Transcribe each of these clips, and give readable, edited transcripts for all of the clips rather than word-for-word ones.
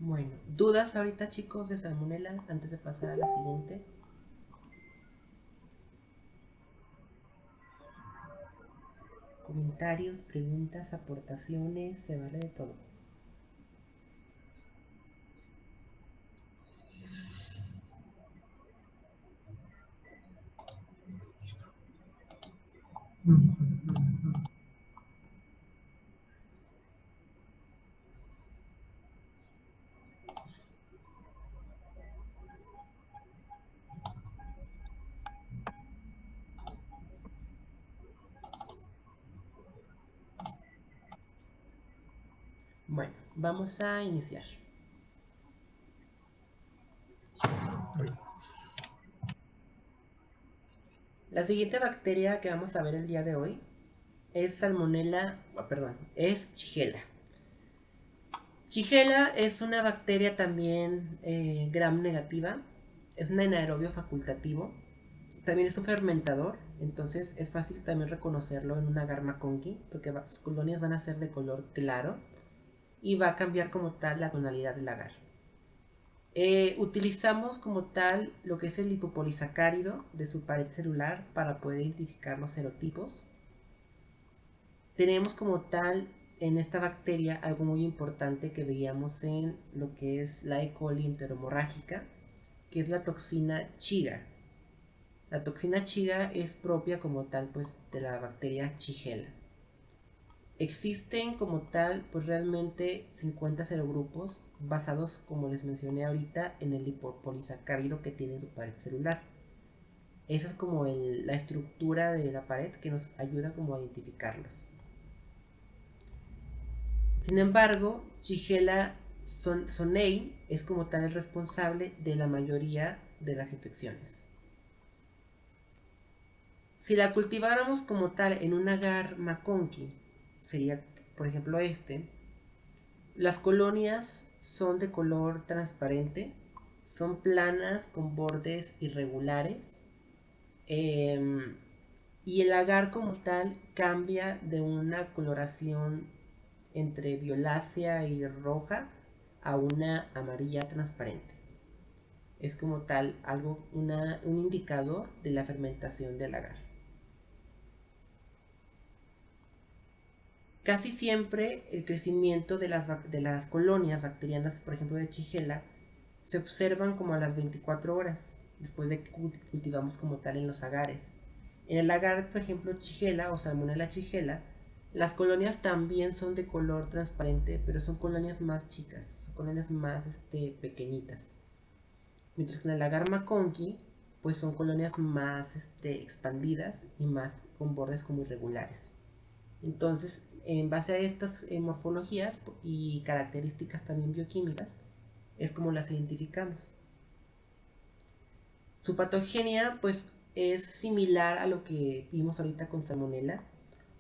Bueno, ¿dudas ahorita, chicos, de salmonela antes de pasar a la siguiente? Comentarios, preguntas, aportaciones, se vale de todo. Bueno, vamos a iniciar. La siguiente bacteria que vamos a ver el día de hoy es es Shigella. Shigella es una bacteria también gram negativa, es un anaerobio facultativo, también es un fermentador, entonces es fácil también reconocerlo en un agar MacConkey, porque sus colonias van a ser de color claro y va a cambiar como tal la tonalidad del agar. Utilizamos como tal lo que es el lipopolisacárido de su pared celular para poder identificar los serotipos. Tenemos como tal en esta bacteria algo muy importante que veíamos en lo que es la E. coli enterohemorrágica, que es la toxina Chiga. La toxina Chiga es propia como tal pues de la bacteria Shigella. Existen como tal pues realmente 50 serogrupos basados, como les mencioné ahorita, en el lipopolisacárido que tiene en su pared celular. Esa es como la estructura de la pared que nos ayuda como a identificarlos. Sin embargo, Shigella sonei es como tal el responsable de la mayoría de las infecciones. Si la cultiváramos como tal en un agar MacConkey, sería por ejemplo las colonias son de color transparente, son planas con bordes irregulares, y el agar como tal cambia de una coloración entre violácea y roja a una amarilla transparente. Es como tal un indicador de la fermentación del agar. Casi siempre el crecimiento de las colonias bacterianas, por ejemplo de Shigella, se observan como a las 24 horas después de que cultivamos como tal en los agares. En el agar, por ejemplo, Shigella o Salmonella Shigella, las colonias también son de color transparente, pero son colonias más chicas, son colonias más pequeñitas. Mientras que en el agar MacConkey, pues son colonias más expandidas y más con bordes como irregulares. Entonces, en base a estas morfologías y características también bioquímicas, es como las identificamos. Su patogenia, pues, es similar a lo que vimos ahorita con Salmonella.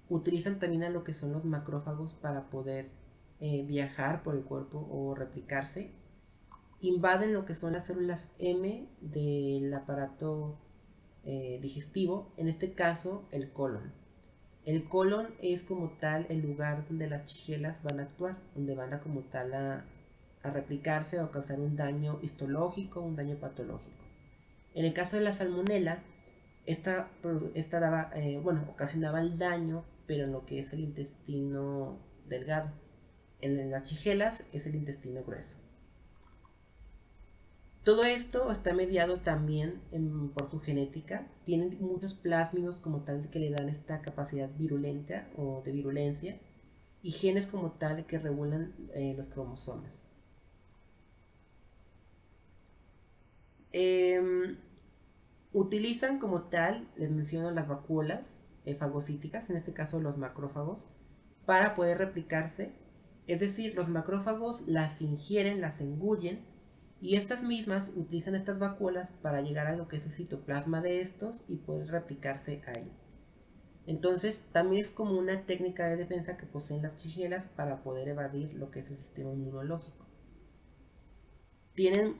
Utilizan también a lo que son los macrófagos para poder viajar por el cuerpo o replicarse. Invaden lo que son las células M del aparato digestivo, en este caso el colon. El colon es como tal el lugar donde las shigellas van a actuar, donde van a como tal a replicarse o causar un daño histológico, un daño patológico. En el caso de la salmonela, esta daba, ocasionaba el daño, pero en lo que es el intestino delgado. En las shigellas es el intestino grueso. Todo esto está mediado también por su genética. Tienen muchos plásmidos como tal que le dan esta capacidad virulenta o de virulencia y genes como tal que regulan los cromosomas. Eh, Utilizan como tal, les menciono las vacuolas fagocíticas, en este caso los macrófagos, para poder replicarse. Es decir, los macrófagos las ingieren, las engullen y estas mismas utilizan estas vacuolas para llegar a lo que es el citoplasma de estos y poder replicarse ahí. Entonces, también es como una técnica de defensa que poseen las shigellas para poder evadir lo que es el sistema inmunológico. Tienen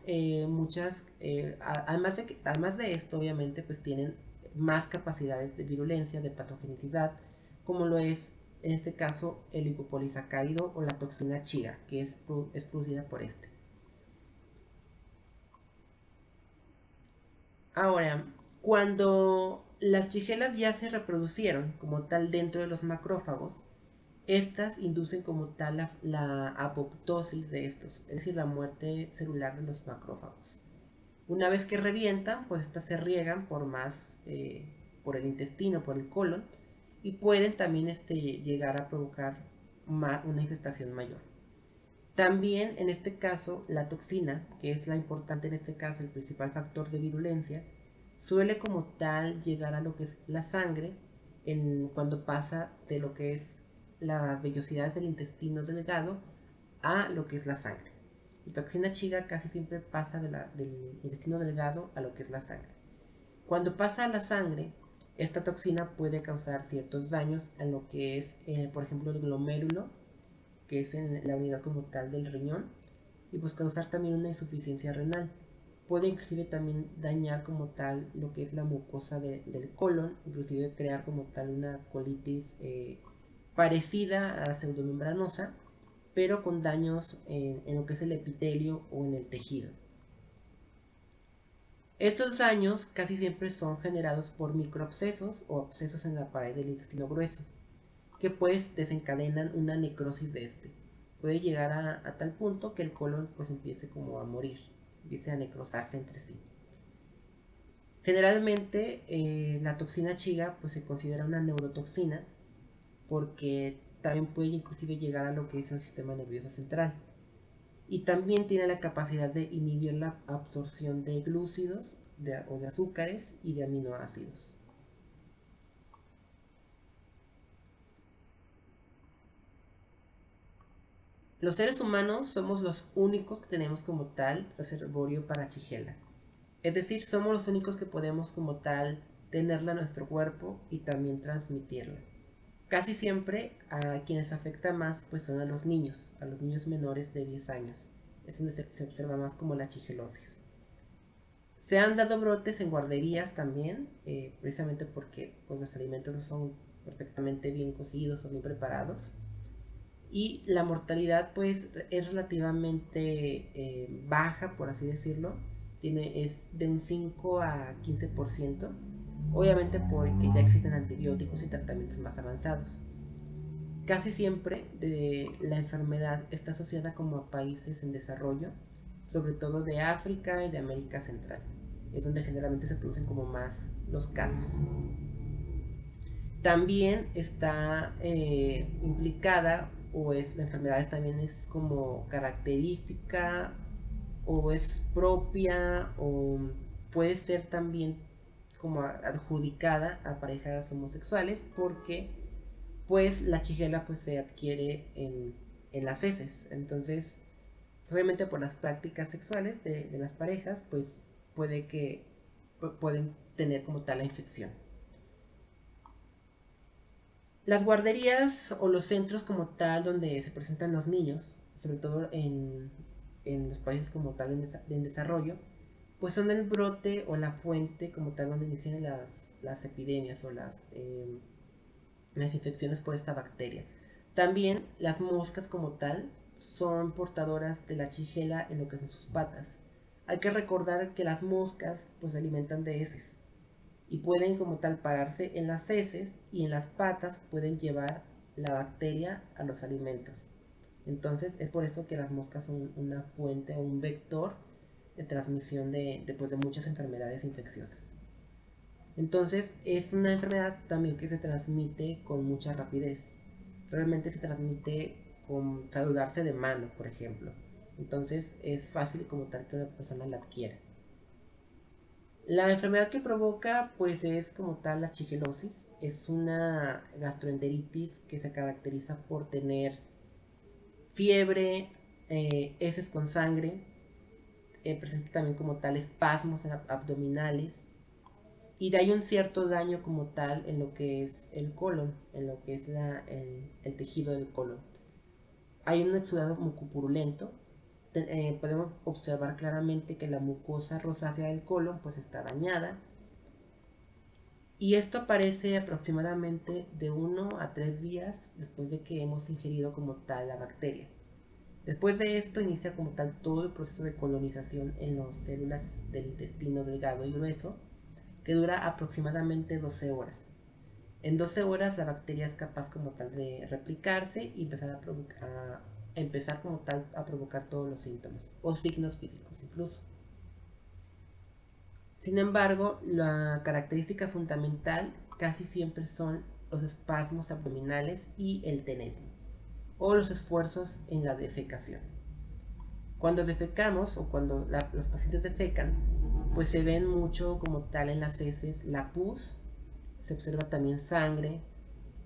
además de esto, obviamente, pues tienen más capacidades de virulencia, de patogenicidad, como lo es en este caso el lipopolisacárido o la toxina Chiga, que es producida por este. Ahora, cuando las chigelas ya se reproducieron como tal dentro de los macrófagos, estas inducen como tal la apoptosis de estos, es decir, la muerte celular de los macrófagos. Una vez que revientan, pues estas se riegan por el intestino, por el colon, y pueden también llegar a provocar una infestación mayor. También en este caso la toxina, que es la importante en este caso, el principal factor de virulencia, suele como tal llegar a lo que es la sangre cuando pasa de lo que es las vellosidades del intestino delgado a lo que es la sangre. La toxina chiga casi siempre pasa del intestino delgado a lo que es la sangre. Cuando pasa a la sangre, esta toxina puede causar ciertos daños en lo que es, por ejemplo, el glomérulo, que es en la unidad como tal del riñón, y pues causar también una insuficiencia renal. Puede inclusive también dañar como tal lo que es la mucosa del colon, inclusive crear como tal una colitis parecida a la pseudomembranosa, pero con daños en lo que es el epitelio o en el tejido. Estos daños casi siempre son generados por microabscesos o abscesos en la pared del intestino grueso, que pues desencadenan una necrosis de este. Puede llegar a tal punto que el colon pues empiece como a morir, empiece a necrosarse entre sí. Generalmente la toxina chiga pues se considera una neurotoxina porque también puede inclusive llegar a lo que es el sistema nervioso central. Y también tiene la capacidad de inhibir la absorción de glúcidos o de azúcares y de aminoácidos. Los seres humanos somos los únicos que tenemos como tal reservorio para Shigella. Es decir, somos los únicos que podemos como tal tenerla en nuestro cuerpo y también transmitirla. Casi siempre a quienes afecta más pues son a los niños menores de 10 años. Es donde se observa más como la shigelosis. Se han dado brotes en guarderías también, precisamente porque pues, los alimentos no son perfectamente bien cocidos o bien preparados. Y la mortalidad pues es relativamente baja, por así decirlo. Es de un 5 a 15%, obviamente porque ya existen antibióticos y tratamientos más avanzados. Casi siempre la enfermedad está asociada como a países en desarrollo, sobre todo de África y de América Central. Es donde generalmente se producen como más los casos. También está implicada o es la enfermedad también es como característica o es propia o puede ser también como adjudicada a parejas homosexuales porque pues la chigela pues se adquiere en las heces. Entonces, obviamente por las prácticas sexuales de las parejas, pues pueden tener como tal la infección. Las guarderías o los centros como tal donde se presentan los niños, sobre todo en los países como tal en desarrollo, pues son el brote o la fuente como tal donde inician las epidemias o las infecciones por esta bacteria. También las moscas como tal son portadoras de la shigella en lo que son sus patas. Hay que recordar que las moscas pues se alimentan de heces y pueden como tal pararse en las heces y en las patas pueden llevar la bacteria a los alimentos. Entonces es por eso que las moscas son una fuente o un vector de transmisión de muchas enfermedades infecciosas. Entonces es una enfermedad también que se transmite con mucha rapidez. Realmente se transmite con saludarse de mano, por ejemplo. Entonces es fácil como tal que una persona la adquiera. La enfermedad que provoca pues es como tal la shigellosis. Es una gastroenteritis que se caracteriza por tener fiebre, heces con sangre, presenta también como tal espasmos abdominales, y de ahí un cierto daño como tal en lo que es el colon, en lo que es el tejido del colon. Hay un exudado mucopurulento. Podemos observar claramente que la mucosa rosácea del colon pues está dañada, y esto aparece aproximadamente de 1 a 3 días después de que hemos ingerido como tal la bacteria. Después de esto inicia como tal todo el proceso de colonización en las células del intestino delgado y grueso, que dura aproximadamente 12 horas. En 12 horas la bacteria es capaz como tal de replicarse y empezar como tal a provocar todos los síntomas o signos físicos incluso. Sin embargo, la característica fundamental casi siempre son los espasmos abdominales y el tenesmo, o los esfuerzos en la defecación. Cuando defecamos o cuando los pacientes defecan, pues se ven mucho como tal en las heces la pus, se observa también sangre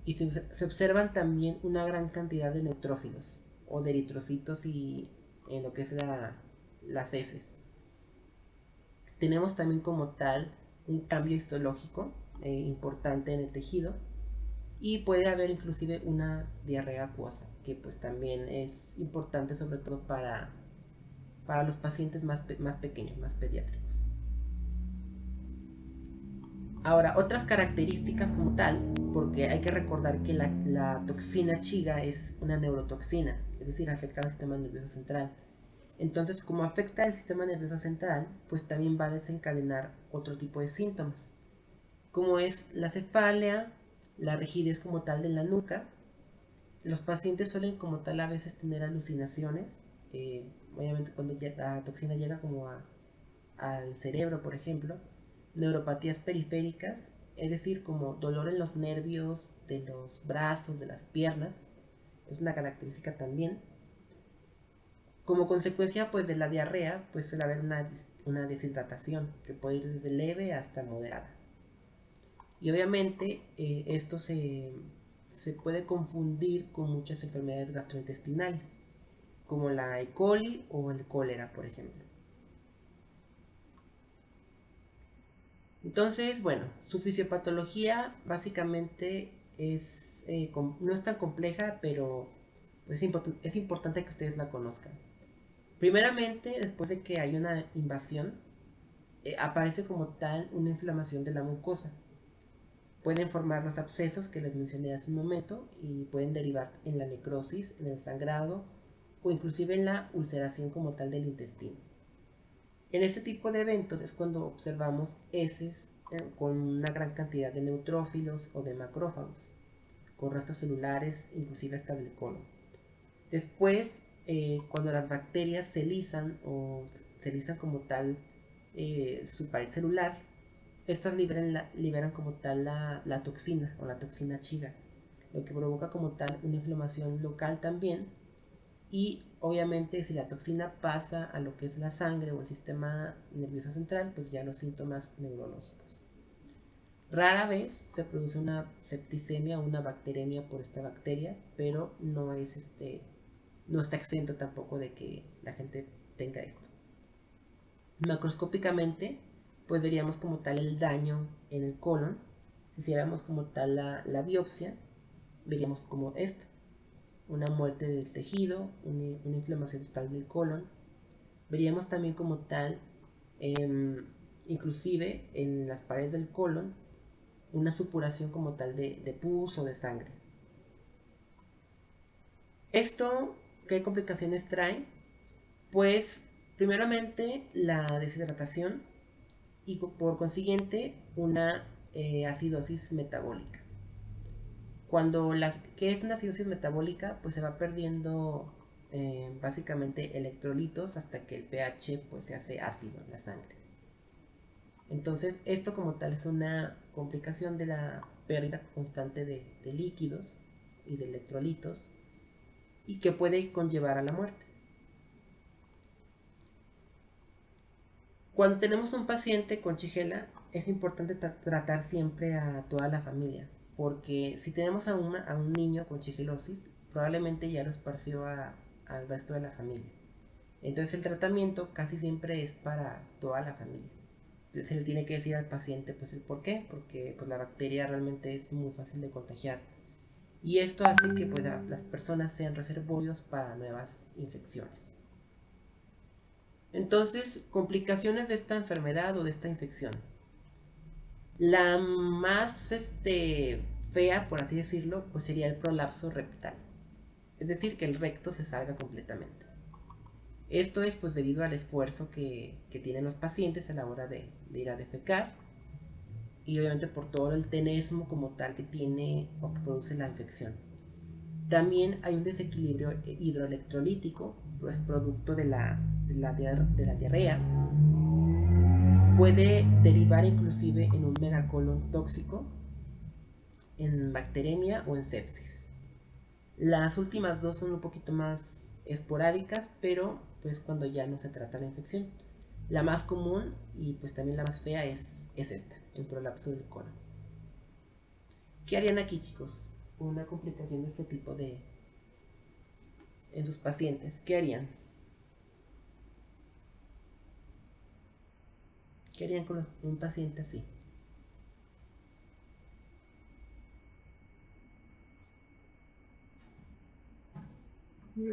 y se observan también una gran cantidad de neutrófilos o de eritrocitos y en lo que es las heces. Tenemos también como tal un cambio histológico importante en el tejido y puede haber inclusive una diarrea acuosa, que pues también es importante sobre todo para los pacientes más pequeños, más pediátricos. Ahora, otras características como tal, porque hay que recordar que la toxina chiga es una neurotoxina, es decir, afecta al sistema nervioso central. Entonces, como afecta al sistema nervioso central, pues también va a desencadenar otro tipo de síntomas, como es la cefalia, la rigidez como tal de la nuca. Los pacientes suelen como tal a veces tener alucinaciones, obviamente cuando la toxina llega como al cerebro, por ejemplo, neuropatías periféricas, es decir, como dolor en los nervios de los brazos, de las piernas, es una característica también. Como consecuencia pues de la diarrea, pues suele haber una deshidratación que puede ir desde leve hasta moderada. Y obviamente esto se puede confundir con muchas enfermedades gastrointestinales, como la E. coli o el cólera, por ejemplo. Entonces, bueno, su fisiopatología básicamente no es tan compleja, pero pues, es importante que ustedes la conozcan. Primeramente, después de que hay una invasión, aparece como tal una inflamación de la mucosa. Pueden formar los abscesos que les mencioné hace un momento y pueden derivar en la necrosis, en el sangrado o inclusive en la ulceración como tal del intestino. En este tipo de eventos es cuando observamos heces con una gran cantidad de neutrófilos o de macrófagos, con restos celulares, inclusive hasta del colon. Después, cuando las bacterias se lisan o se lisan como tal su pared celular, estas liberan como tal la toxina o la toxina chiga, lo que provoca como tal una inflamación local también. Y obviamente si la toxina pasa a lo que es la sangre o el sistema nervioso central, pues ya los síntomas neurológicos. Rara vez se produce una septicemia o una bacteremia por esta bacteria, pero no está exento tampoco de que la gente tenga esto. Macroscópicamente, pues veríamos como tal el daño en el colon. Si hiciéramos como tal la biopsia, veríamos como esto: una muerte del tejido, una inflamación total del colon. Veríamos también como tal, eh, inclusive en las paredes del colon, una supuración como tal de pus o de sangre. Esto, ¿qué complicaciones trae? Pues primeramente la deshidratación y por consiguiente una acidosis metabólica. ¿Qué es una acidosis metabólica? Pues se va perdiendo básicamente electrolitos hasta que el pH pues se hace ácido en la sangre. Entonces esto como tal es una complicación de la pérdida constante de líquidos y de electrolitos y que puede conllevar a la muerte. Cuando tenemos un paciente con Shigella, es importante tratar siempre a toda la familia, porque si tenemos a un niño con shigellosis, probablemente ya lo esparció al resto de la familia. Entonces el tratamiento casi siempre es para toda la familia. Se le tiene que decir al paciente pues el por qué, porque pues la bacteria realmente es muy fácil de contagiar. Y esto hace que pues, las personas sean reservorios para nuevas infecciones. Entonces, complicaciones de esta enfermedad o de esta infección. La más fea, por así decirlo, pues sería el prolapso rectal. es decir, que el recto se salga completamente. Esto es pues debido al esfuerzo que tienen los pacientes a la hora de ir a defecar y obviamente por todo el tenesmo como tal que tiene o que produce la infección. También hay un desequilibrio hidroelectrolítico, pues producto de la diarrea. Puede derivar inclusive en un megacolon tóxico, en bacteremia o en sepsis. Las últimas dos son un poquito más esporádicas, pero pues cuando ya no se trata la infección. La más común y pues también la más fea es esta, el prolapso del colon. ¿Qué harían aquí, chicos? Una complicación de este tipo en sus pacientes. ¿Qué harían? ¿Qué harían con un paciente así? Mm,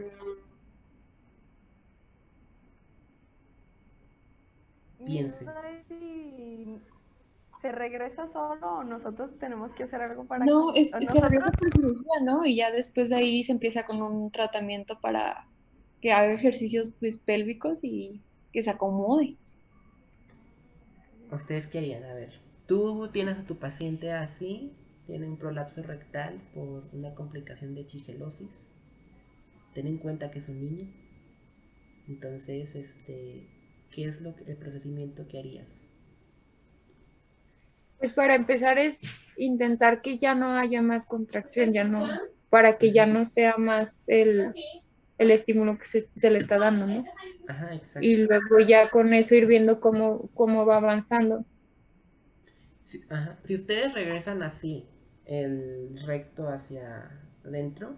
Mi Piensen. duda es si se regresa solo o nosotros tenemos que hacer algo para No, o se regresa nosotros. por cirugía, ¿no? Y ya después de ahí se empieza con un tratamiento para que haga ejercicios pues pélvicos y que se acomode. ¿Ustedes qué harían? A ver, tú tienes a tu paciente así, tiene un prolapso rectal por una complicación de chigelosis. Ten en cuenta que es un niño. Entonces, ¿qué es el procedimiento que harías? Pues para empezar es intentar que ya no haya más contracción, ya no, para que ya Ujú. no sea más el estímulo que se le está dando, ¿no? Ajá, Y exacto. luego ya con eso ir viendo cómo va avanzando. Ajá. Si ustedes regresan así, el recto hacia adentro,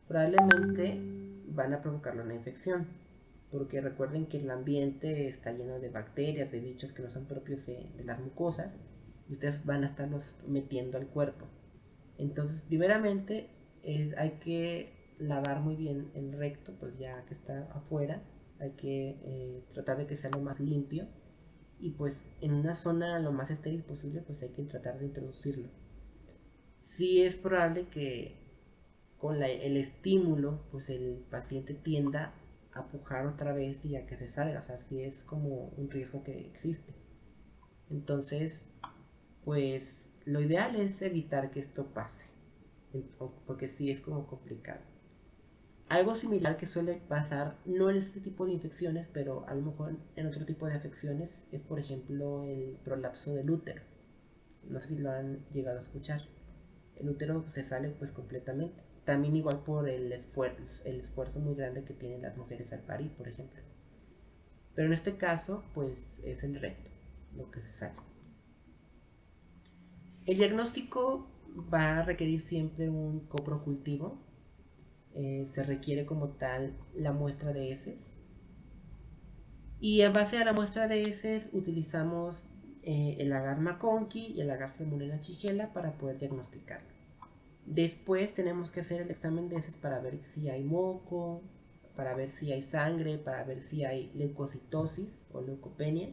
probablemente van a provocarle una infección. Porque recuerden que el ambiente está lleno de bacterias, de bichos que no son propios de las mucosas, y ustedes van a estarlos metiendo al cuerpo. Entonces, primeramente, hay que lavar muy bien el recto, pues ya que está afuera, hay que tratar de que sea lo más limpio y pues en una zona lo más estéril posible, pues hay que tratar de introducirlo. Sí es probable que con el estímulo, pues el paciente tienda a pujar otra vez y a que se salga, o sea, sí es como un riesgo que existe. Entonces, pues lo ideal es evitar que esto pase, porque sí es como complicado. Algo similar que suele pasar, no en este tipo de infecciones, pero a lo mejor en otro tipo de afecciones, es por ejemplo el prolapso del útero. No sé si lo han llegado a escuchar. El útero se sale pues completamente. También igual por el esfuerzo muy grande que tienen las mujeres al parir, por ejemplo. Pero en este caso, pues es el recto lo que se sale. El diagnóstico va a requerir siempre un coprocultivo. Se requiere como tal la muestra de heces. Y en base a la muestra de heces utilizamos el agar McConkey y el agar Salmonella Shigella para poder diagnosticarlo. Después tenemos que hacer el examen de heces para ver si hay moco, para ver si hay sangre, para ver si hay leucocitosis o leucopenia,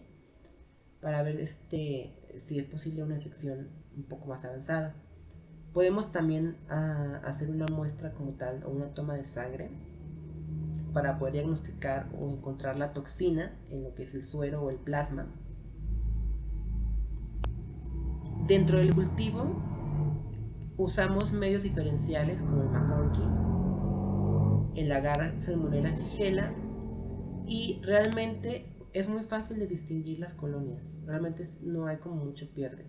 para ver si es posible una infección un poco más avanzada. Podemos también hacer una muestra como tal o una toma de sangre para poder diagnosticar o encontrar la toxina en lo que es el suero o el plasma. Dentro del cultivo usamos medios diferenciales como el McConkey, el agar Salmonella Shigella y realmente es muy fácil de distinguir las colonias. Realmente no hay como mucho pierde.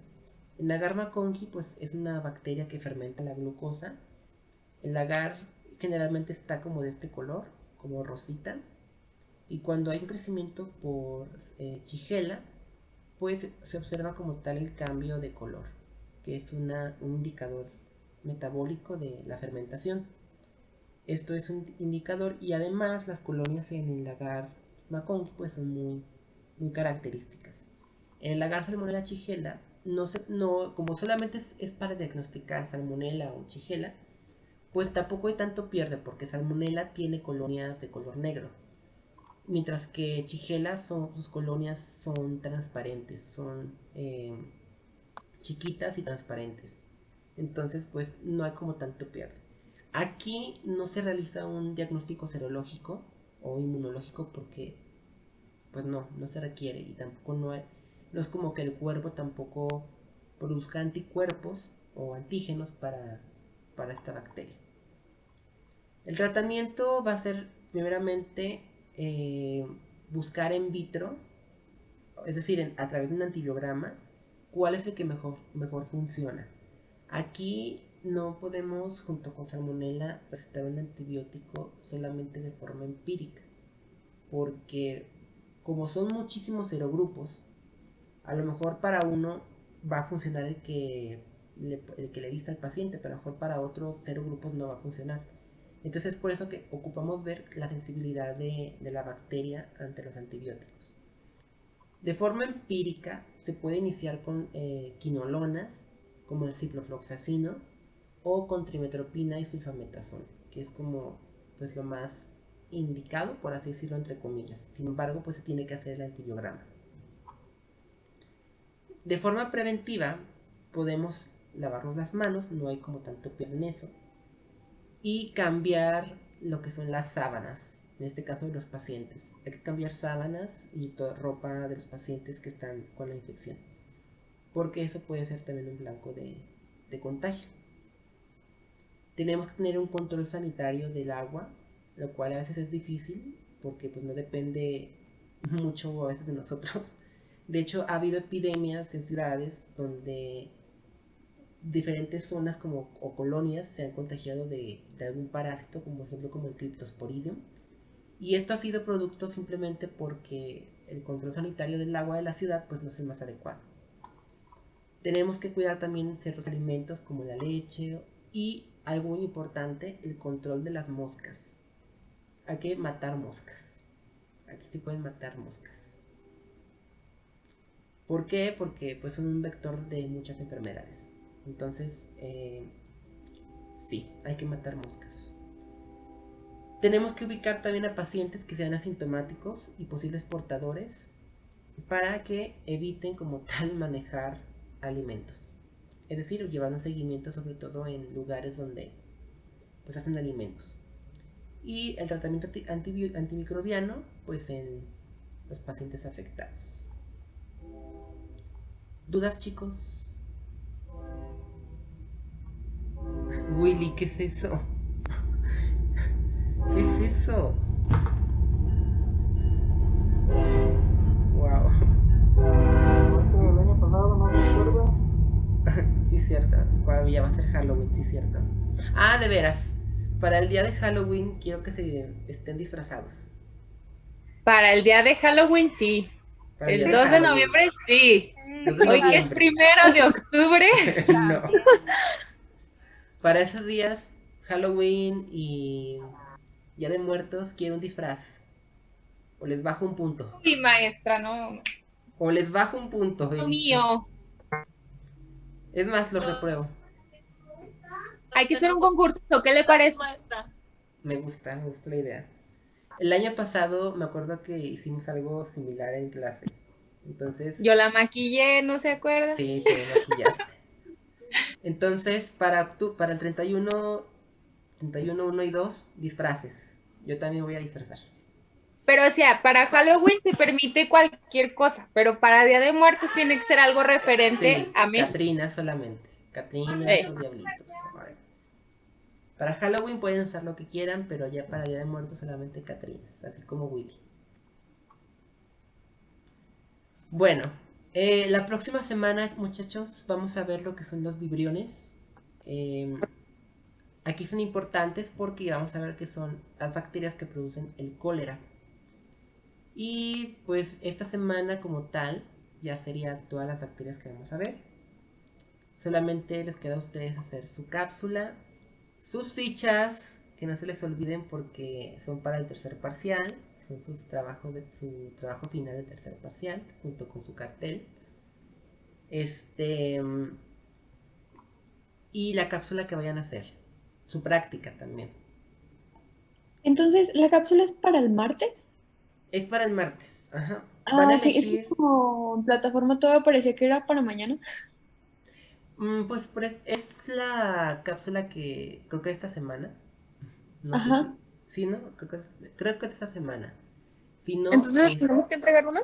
El agar McConkey pues es una bacteria que fermenta la glucosa. El agar generalmente está como de este color, como rosita. Y cuando hay un crecimiento por Shigella, pues se observa como tal el cambio de color, que es un indicador metabólico de la fermentación. Esto es un indicador y además las colonias en el lagar McConkey pues son muy características. En el lagar Salmonella Shigella, como solamente es para diagnosticar Salmonella o Shigella, pues tampoco hay tanto pierde porque Salmonella tiene colonias de color negro, mientras que Shigella sus colonias son transparentes, son chiquitas y transparentes. Entonces pues no hay como tanto pierde. Aquí no se realiza un diagnóstico serológico o inmunológico porque pues no se requiere y tampoco no es como que el cuerpo tampoco produzca anticuerpos o antígenos para esta bacteria. El tratamiento va a ser primeramente buscar en vitro, es decir, a través de un antibiograma, cuál es el que mejor funciona. Aquí no podemos, junto con Salmonella, recetar un antibiótico solamente de forma empírica, porque como son muchísimos serogrupos, a lo mejor para uno va a funcionar el que le diste al paciente, pero a lo mejor para otros serogrupos no va a funcionar. Entonces es por eso que ocupamos ver la sensibilidad de la bacteria ante los antibióticos. De forma empírica se puede iniciar con quinolonas, como el ciprofloxacino, o con trimetopina y sulfametazol, que es como pues lo más indicado, por así decirlo entre comillas. Sin embargo, pues se tiene que hacer el antibiograma. De forma preventiva, podemos lavarnos las manos, no hay como tanto pierde en eso, y cambiar lo que son las sábanas, en este caso de los pacientes. Hay que cambiar sábanas y toda ropa de los pacientes que están con la infección, porque eso puede ser también un blanco de contagio. Tenemos que tener un control sanitario del agua, lo cual a veces es difícil porque pues no depende mucho a veces de nosotros. De hecho, ha habido epidemias en ciudades donde diferentes zonas o colonias se han contagiado de algún parásito, como por ejemplo como el Cryptosporidium. Y esto ha sido producto simplemente porque el control sanitario del agua de la ciudad pues no es el más adecuado. Tenemos que cuidar también ciertos alimentos como la leche y algo muy importante, el control de las moscas. Hay que matar moscas. Aquí se pueden matar moscas. ¿Por qué? Porque pues son un vector de muchas enfermedades. Entonces, sí, hay que matar moscas. Tenemos que ubicar también a pacientes que sean asintomáticos y posibles portadores para que eviten como tal manejar alimentos. Es decir, llevar un seguimiento sobre todo en lugares donde pues hacen alimentos. Y el tratamiento antimicrobiano pues en los pacientes afectados. ¿Dudas, chicos? Willy, ¿qué es eso? ¿Qué es eso? Wow. El año pasado no me acuerdo. Sí, cierto. Ya va a ser Halloween, sí, cierto. Ah, de veras. Para el día de Halloween quiero que se estén disfrazados. Para el día de Halloween, sí. Para el El día de 2 de Halloween. noviembre, sí. 2 de Hoy que es noviembre. 1 de octubre. No. Para esos días, Halloween y Día de Muertos, quiero un disfraz. O les bajo un punto. Uy, maestra, no. O les bajo un punto, he Lo dicho. mío. Es más, lo repruebo. Hay que hacer un concurso. ¿Qué le parece? Me gusta la idea. El año pasado me acuerdo que hicimos algo similar en clase. Entonces, Yo la maquillé, ¿no se acuerda? sí, te maquillaste. Entonces, para el 31, 1 y 2, disfraces. Yo también voy a disfrazar. Pero o sea, para Halloween se permite cualquier cosa, pero para Día de Muertos tiene que ser algo referente Sí, a México. Catrinas solamente. Catrinas o diablitos. Vale. Para Halloween pueden usar lo que quieran, pero ya para Día de Muertos solamente Catrinas, así como Willy. Bueno, la próxima semana, muchachos, vamos a ver lo que son los vibriones. Aquí son importantes porque vamos a ver que son las bacterias que producen el cólera. Y pues esta semana como tal ya sería todas las bacterias que vamos a ver. Solamente les queda a ustedes hacer su cápsula, sus fichas, que no se les olviden porque son para el tercer parcial, son su trabajo final del tercer parcial, junto con su cartel. Y la cápsula que vayan a hacer, su práctica también. Entonces, ¿la cápsula es para el martes? Es para el martes, ajá. Van Ah, a ok. Es que elegir, como en plataforma todo parecía que era para mañana. Pues es la cápsula que creo que esta semana. No sé Ajá. si. Sí, ¿no? Creo que es esta semana. Si no, Entonces, ¿tenemos que entregar una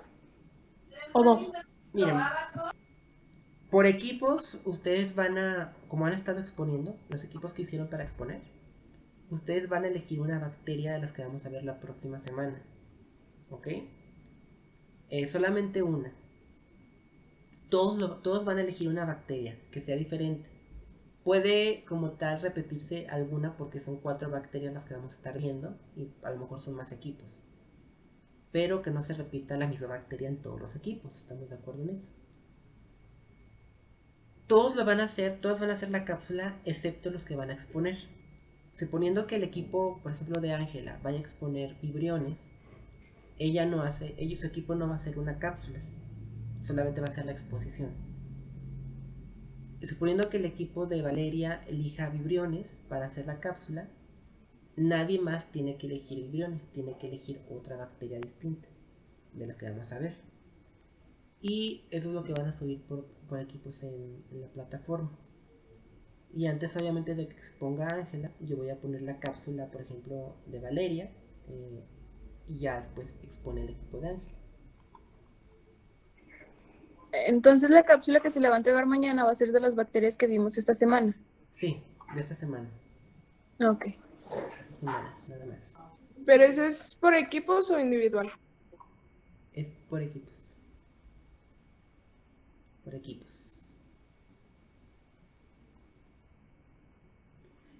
o dos? miren, por equipos, ustedes como han estado exponiendo, los equipos que hicieron para exponer, ustedes van a elegir una bacteria de las que vamos a ver la próxima semana. ¿Ok? Solamente una. Todos van a elegir una bacteria que sea diferente. Puede como tal repetirse alguna porque son 4 bacterias las que vamos a estar viendo y a lo mejor son más equipos. Pero que no se repita la misma bacteria en todos los equipos. ¿Estamos de acuerdo en eso? Todos todos van a hacer la cápsula excepto los que van a exponer. Suponiendo que el equipo, por ejemplo, de Ángela vaya a exponer vibriones, su equipo no va a hacer una cápsula, solamente va a ser la exposición. Suponiendo que el equipo de Valeria elija vibriones para hacer la cápsula, nadie más tiene que elegir vibriones, tiene que elegir otra bacteria distinta de las que vamos a ver. Y eso es lo que van a subir por equipos en la plataforma. Y antes obviamente de que exponga Ángela, yo voy a poner la cápsula, por ejemplo, de Valeria, y ya después expone el equipo de Ángela. Entonces la cápsula que se le va a entregar mañana va a ser de las bacterias que vimos esta semana. Sí, de esta semana. Ok. Esta semana, nada más. ¿Pero ese es por equipos o individual? Es por equipos. Por equipos.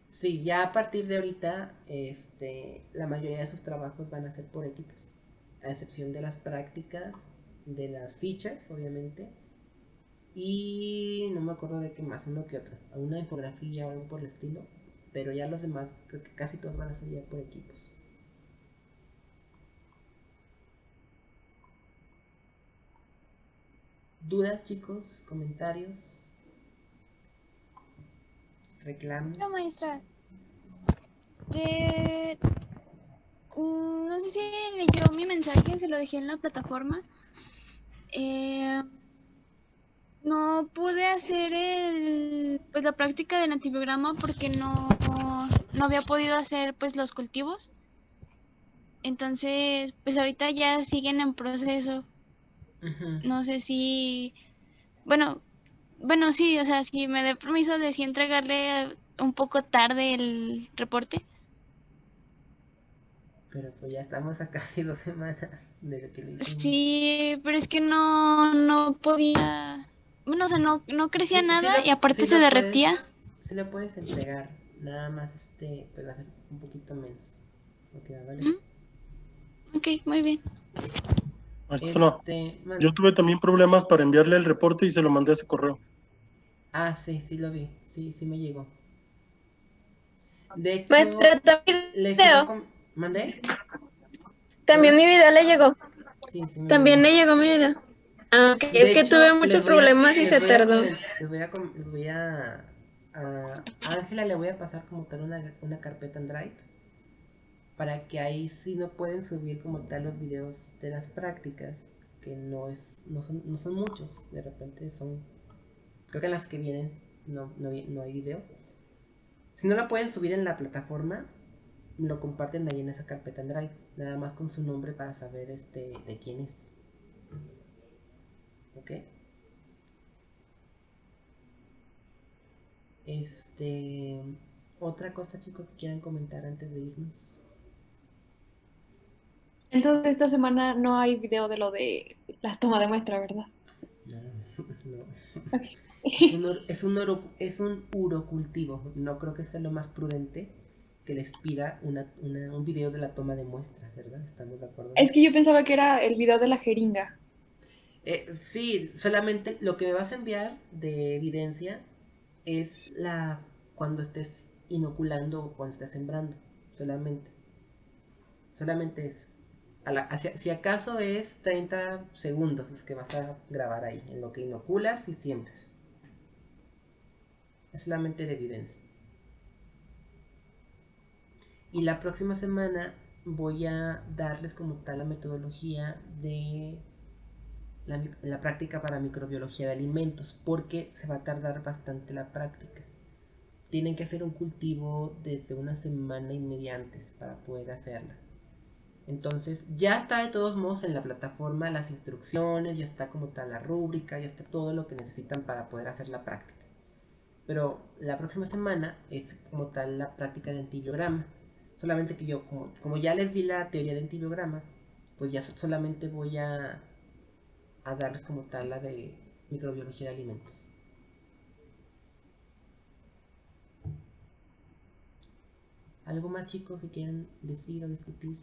Sí, ya a partir de ahorita, la mayoría de esos trabajos van a ser por equipos. A excepción de las prácticas, de las fichas, obviamente. Y no me acuerdo de qué más, uno que otro. Una infografía o algo por el estilo. Pero ya los demás, creo que casi todos van a ser ya por equipos. ¿Dudas, chicos? ¿Comentarios? ¿Reclamos? Yo, maestra, no sé si leyó mi mensaje, se lo dejé en la plataforma. No pude hacer pues la práctica del antibiograma porque no había podido hacer pues los cultivos. Entonces, pues ahorita ya siguen en proceso. Ujú. No sé si, bueno, sí, o sea, si me dé permiso de sí entregarle un poco tarde el reporte. Pero pues ya estamos a casi 2 semanas de lo que lo hicimos. Sí, pero es que no podía, bueno, o sea, no crecía Sí, nada y aparte se derretía. sí lo puedes entregar. Nada más pues va a ser un poquito menos. Ok, vale. Ujú. Ok, muy bien. Maestro, Mande. yo tuve también problemas para enviarle el reporte y se lo mandé a ese correo. Ah, sí lo vi. Sí me llegó. De hecho, Maestra, les iba a ¿Mandé? también mi video le llegó. Sí me También llegó. le llegó mi video. Ah, ok, De es que hecho, tuve muchos problemas y se tardó. les voy a Ángela le voy a pasar como tal una carpeta en Drive para que ahí sí no pueden subir como tal los videos de las prácticas, que no son muchos, de repente creo que en las que vienen no hay video. Si no la pueden subir en la plataforma, lo comparten ahí en esa carpeta en Drive, nada más con su nombre para saber de quién es. ¿Ok? Otra cosa, chicos, que quieran comentar antes de irnos. Entonces esta semana no hay video de lo de la toma de muestra, ¿verdad? No, no. Ok. Es un urocultivo. No creo que sea lo más prudente que les pida un video de la toma de muestra, ¿verdad? ¿Estamos de acuerdo en Es eso? que yo pensaba que era el video de la jeringa. Sí, solamente lo que me vas a enviar de evidencia es cuando estés inoculando o cuando estés sembrando. Solamente. Solamente eso. Si acaso es 30 segundos los que vas a grabar ahí, en lo que inoculas y siembras. Es solamente de evidencia. Y la próxima semana voy a darles como tal la metodología de la práctica para microbiología de alimentos, porque se va a tardar bastante la práctica. Tienen que hacer un cultivo desde una semana y media antes para poder hacerla. Entonces ya está de todos modos en la plataforma las instrucciones, ya está como tal la rúbrica, ya está todo lo que necesitan para poder hacer la práctica. Pero la próxima semana es como tal la práctica de antibiograma. Solamente que yo, como ya les di la teoría de antibiograma, pues ya solamente voy a darles como tal la de microbiología de alimentos. ¿Algo más, chicos, que quieran decir o discutir?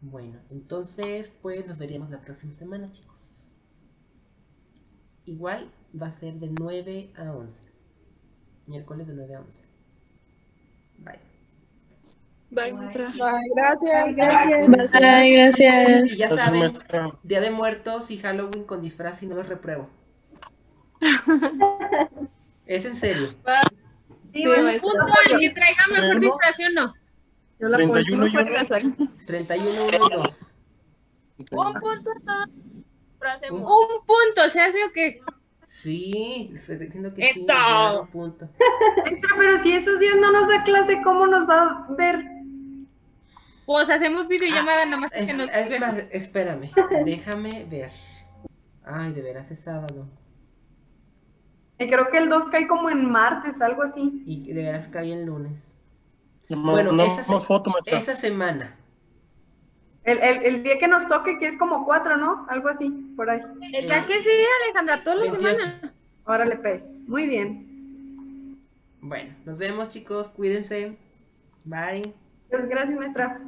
Bueno, entonces pues nos veríamos la próxima semana, chicos. Igual va a ser de 9 a 11. Miércoles de 9 a 11. Bye. Bye, maestra. Gracias. Cuídense. Ay, gracias. Y ya Gracias, saben, maestra. Día de Muertos y Halloween con disfraz y no los repruebo. Es en serio. Sí, maestra. Punto al que traiga mejor disfración, no. Yo la 31 y pongo 1. para que 31, 1 y 2. Un punto todo. Frasemos. Un punto, ¿se hace o qué? Sí, estoy diciendo que sí. ¡Eso! me dan un punto. Pero si esos días no nos da clase, ¿cómo nos va a ver? Pues hacemos videollamada nomás que nos Es más, espérame, déjame ver. Ay, de veras es sábado. Y creo que el 2 cae como en martes, algo así. Y de veras cae el lunes. Le Bueno, mandamos foto, maestra. esa semana. El día que nos toque, que es como 4, ¿no? Algo así, por ahí. ¿Ya que sí, Alejandra? Toda la 28. semana. Órale, pues. Muy bien. Bueno, nos vemos, chicos. Cuídense. Bye. Pues gracias, maestra.